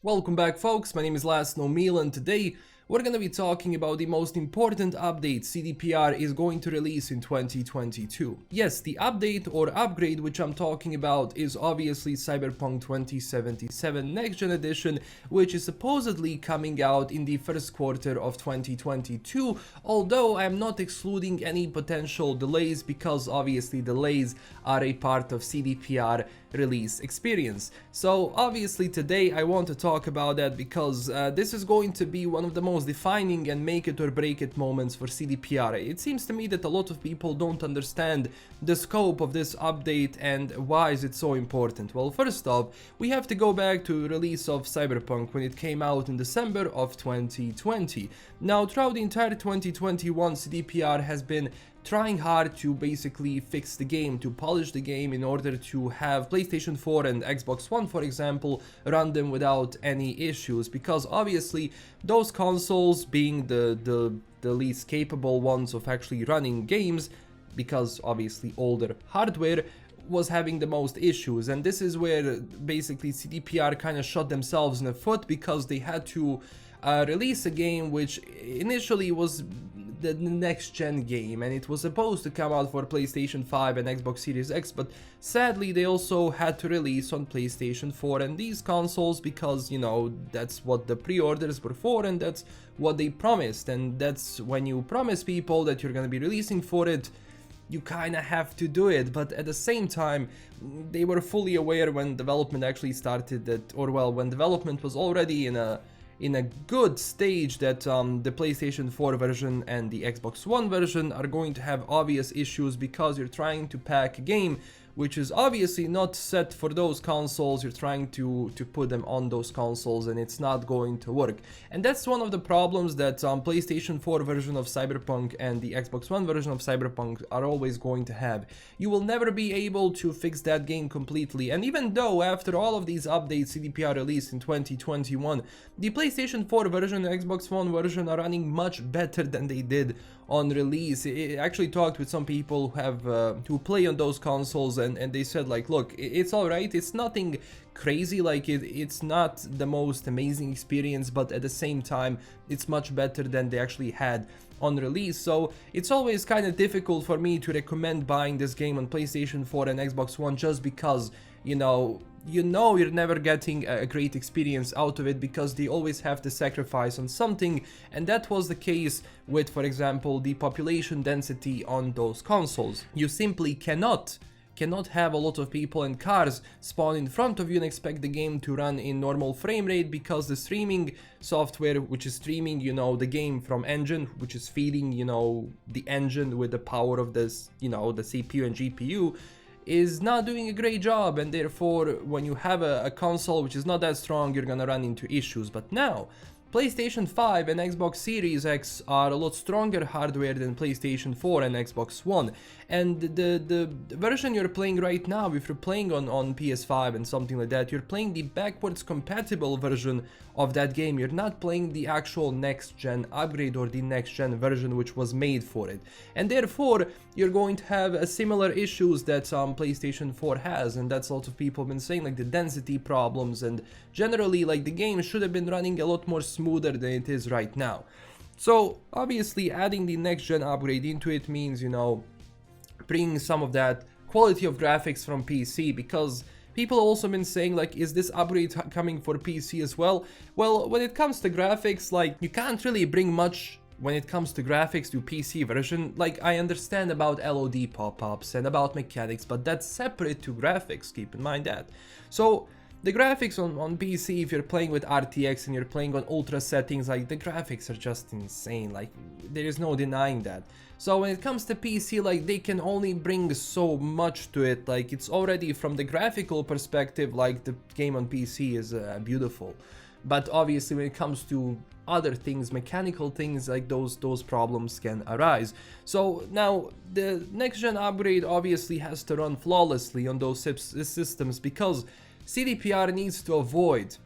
Welcome back, folks. My name is LastKnownMeal, and today we're going to be talking about the most important update CDPR is going to release in 2022. Yes, the update or upgrade which I'm talking about is obviously Cyberpunk 2077 Next Gen Edition, which is supposedly coming out in the first quarter of 2022, although I'm not excluding any potential delays because obviously delays are a part of CDPR release experience. So obviously today I want to talk about that because this is going to be one of the most defining and make it or break it moments for CDPR. It seems to me that a lot of people don't understand the scope of this update and why is it so important. Well, first off, we have to go back to release of Cyberpunk when it came out in December of 2020. Now throughout the entire 2021, CDPR has been trying hard to basically fix the game, to polish the game in order to have PlayStation 4 and Xbox One, for example, run them without any issues, because obviously those consoles being the least capable ones of actually running games, because obviously older hardware was having the most issues. And this is where basically CDPR kind of shot themselves in the foot, because they had to release a game which initially was the next gen game, and it was supposed to come out for PlayStation 5 and Xbox Series X, but sadly they also had to release on PlayStation 4 and these consoles because, you know, that's what the pre-orders were for and that's what they promised. And that's when you promise people that you're gonna be releasing for it, you kinda have to do it. But at the same time, they were fully aware when development actually started that, or well, when development was already in a good stage, that the PlayStation 4 version and the Xbox One version are going to have obvious issues because you're trying to pack a game which is obviously not set for those consoles. You're trying to put them on those consoles and it's not going to work. And that's one of the problems that PlayStation 4 version of Cyberpunk and the Xbox One version of Cyberpunk are always going to have. You will never be able to fix that game completely. And even though after all of these updates CDPR released in 2021, the PlayStation 4 version and Xbox One version are running much better than they did on release. I actually talked with some people who have who play on those consoles, and they said like, look, it's alright, it's nothing crazy, like it's not the most amazing experience, but at the same time it's much better than they actually had on release. So it's always kind of difficult for me to recommend buying this game on PlayStation 4 and Xbox One, just because you know you're never getting a great experience out of it, because they always have to sacrifice on something. And that was the case with, for example, the population density on those consoles. You simply cannot have a lot of people and cars spawn in front of you and expect the game to run in normal frame rate, because the streaming software which is streaming, you know, the game from engine, which is feeding, you know, the engine with the power of this, you know, the CPU and GPU, is not doing a great job. And therefore when you have a console which is not that strong, you're gonna run into issues. But now PlayStation 5 and Xbox Series X are a lot stronger hardware than PlayStation 4 and Xbox One. And the version you're playing right now, if you're playing on PS5 and something like that, you're playing the backwards compatible version of that game. You're not playing the actual next gen upgrade or the next gen version which was made for it. And therefore you're going to have similar issues that PlayStation 4 has, and that's a lot of people have been saying, like the density problems, and generally like the game should have been running a lot more smoother than it is right now. So obviously adding the next gen upgrade into it means, you know, bringing some of that quality of graphics from PC, because people also been saying like, is this upgrade coming for PC as well? Well, when it comes to graphics, like you can't really bring much when it comes to graphics to PC version. Like, I understand about LOD pop-ups and about mechanics, but that's separate to graphics, keep in mind that. So the graphics on PC, if you're playing with RTX and you're playing on ultra settings, like the graphics are just insane, like there is no denying that. So when it comes to PC, like they can only bring so much to it. Like it's already, from the graphical perspective, like the game on PC is beautiful. But obviously when it comes to other things, mechanical things, like those problems can arise. So now the next gen upgrade obviously has to run flawlessly on those systems, because CDPR needs to avoid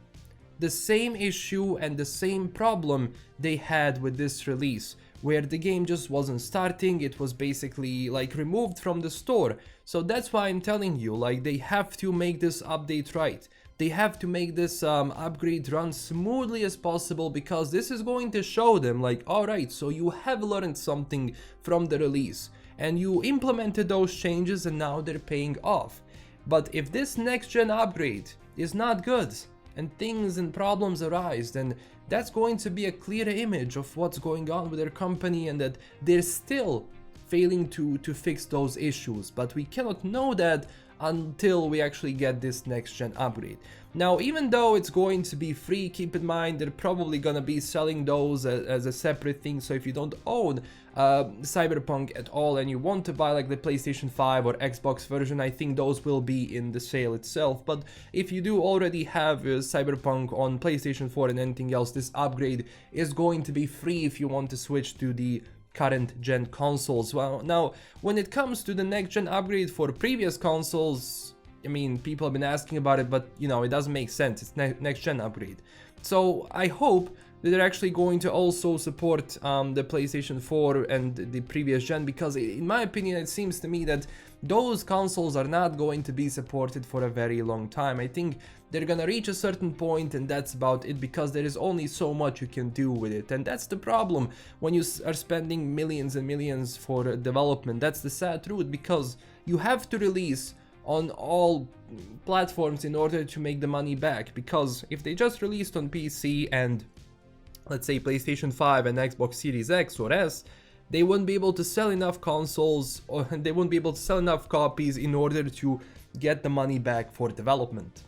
the same issue and the same problem they had with this release, where the game just wasn't starting. It was basically like removed from the store. So that's why I'm telling you, like they have to make this update right. they have to make this upgrade run smoothly as possible, because this is going to show them like, alright, so you have learned something from the release and you implemented those changes and now they're paying off. But if this next gen upgrade is not good and things and problems arise, then that's going to be a clear image of what's going on with their company and that they're still failing to fix those issues. But we cannot know that until we actually get this next gen upgrade. Now, even though it's going to be free, keep in mind they're probably gonna be selling those as a separate thing. So if you don't own Cyberpunk at all and you want to buy like the PlayStation 5 or Xbox version, I think those will be in the sale itself. But if you do already have Cyberpunk on PlayStation 4 and anything else, this upgrade is going to be free if you want to switch to the current gen consoles. Well, now when it comes to the next gen upgrade for previous consoles, I mean, people have been asking about it, but you know, it doesn't make sense. It's next gen upgrade. So I hope that they're actually going to also support the PlayStation 4 and the previous gen, because in my opinion it seems to me that those consoles are not going to be supported for a very long time. I think they're gonna reach a certain point and that's about it, because there is only so much you can do with it. And that's the problem when you are spending millions and millions for development. That's the sad truth, because you have to release on all platforms in order to make the money back. Because if they just released on PC and let's say PlayStation 5 and Xbox Series X or S, they wouldn't be able to sell enough consoles, or they wouldn't be able to sell enough copies in order to get the money back for development.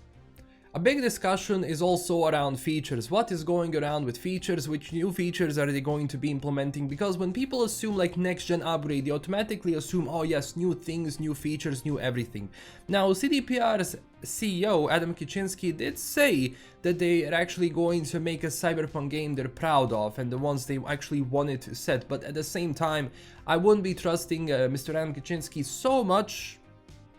A big discussion is also around features. What is going around with features? Which new features are they going to be implementing? Because when people assume like next gen upgrade, they automatically assume, oh yes, new things, new features, new everything. Now, CDPR's CEO Adam Kicinski did say that they are actually going to make a Cyberpunk game they're proud of and the ones they actually wanted to set. But at the same time, I wouldn't be trusting Mr. Adam Kicinski so much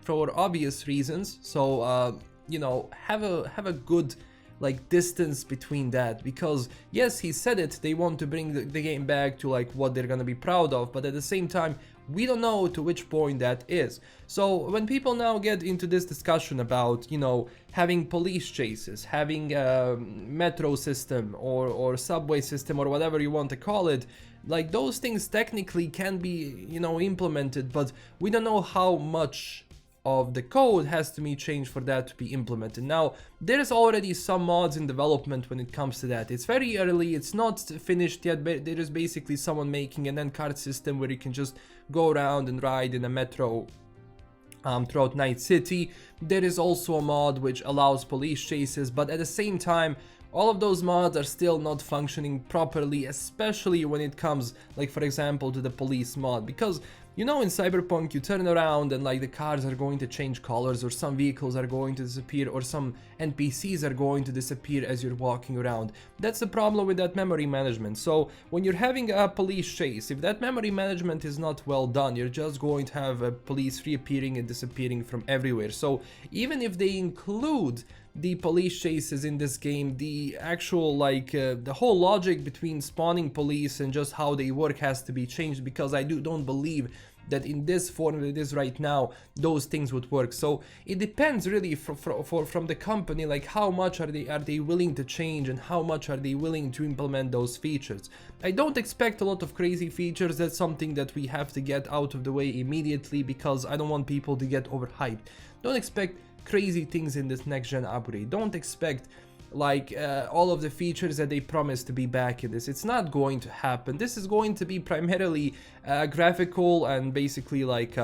for obvious reasons. So you know, have a good like distance between that, because yes, he said it, they want to bring the game back to like what they're gonna be proud of, but at the same time we don't know to which point that is. So when people now get into this discussion about, you know, having police chases, having a metro system or subway system or whatever you want to call it, like those things technically can be, you know, implemented, but we don't know how much of the code has to be changed for that to be implemented. Now, there's already some mods in development when it comes to that. It's very early, it's not finished yet, but there is basically someone making an end card system where you can just go around and ride in a metro throughout Night City. There is also a mod which allows police chases, but at the same time, all of those mods are still not functioning properly, especially when it comes, like for example, to the police mod, because you know, in Cyberpunk you turn around and like the cars are going to change colors, or some vehicles are going to disappear, or some NPCs are going to disappear as you're walking around. That's the problem with that memory management. So when you're having a police chase, if that memory management is not well done, you're just going to have police reappearing and disappearing from everywhere. So even if they include the police chases in this game, the actual like the whole logic between spawning police and just how they work has to be changed, because I don't believe that in this form that it is right now those things would work. So it depends really from the company, like how much are they willing to change and how much are they willing to implement those features. I don't expect a lot of crazy features. That's something that we have to get out of the way immediately, because I don't want people to get overhyped. Don't expect crazy things in this next gen upgrade. Don't expect like all of the features that they promised to be back in this. It's not going to happen. This is going to be primarily graphical and basically like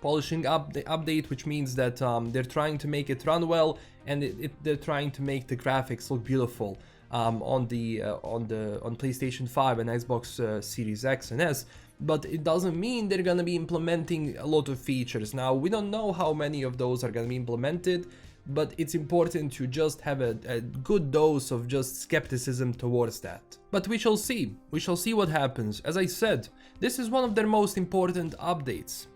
polishing up the update, which means that they're trying to make it run well, and they're trying to make the graphics look beautiful on PlayStation 5 and Xbox Series X and S. But it doesn't mean they're gonna be implementing a lot of features. Now, we don't know how many of those are gonna be implemented, but it's important to just have a good dose of just skepticism towards that. But we shall see what happens. As I said, this is one of their most important updates.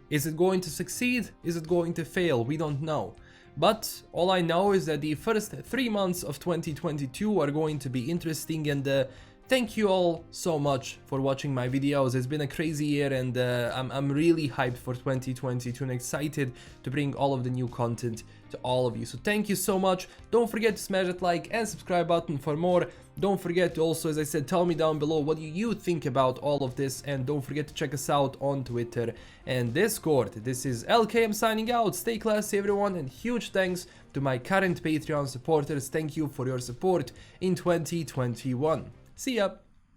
Is it going to succeed? Is it going to fail? We don't know. But all I know is that the first 3 months of 2022 are going to be interesting, and Thank you all so much for watching my videos. It's been a crazy year, and I'm really hyped for 2022 and excited to bring all of the new content to all of you. So thank you so much. Don't forget to smash that like and subscribe button for more. Don't forget to also, as I said, tell me down below what you think about all of this, and don't forget to check us out on Twitter and Discord. This is LK, I'm signing out. Stay classy everyone, and huge thanks to my current Patreon supporters. Thank you for your support in 2021. See ya!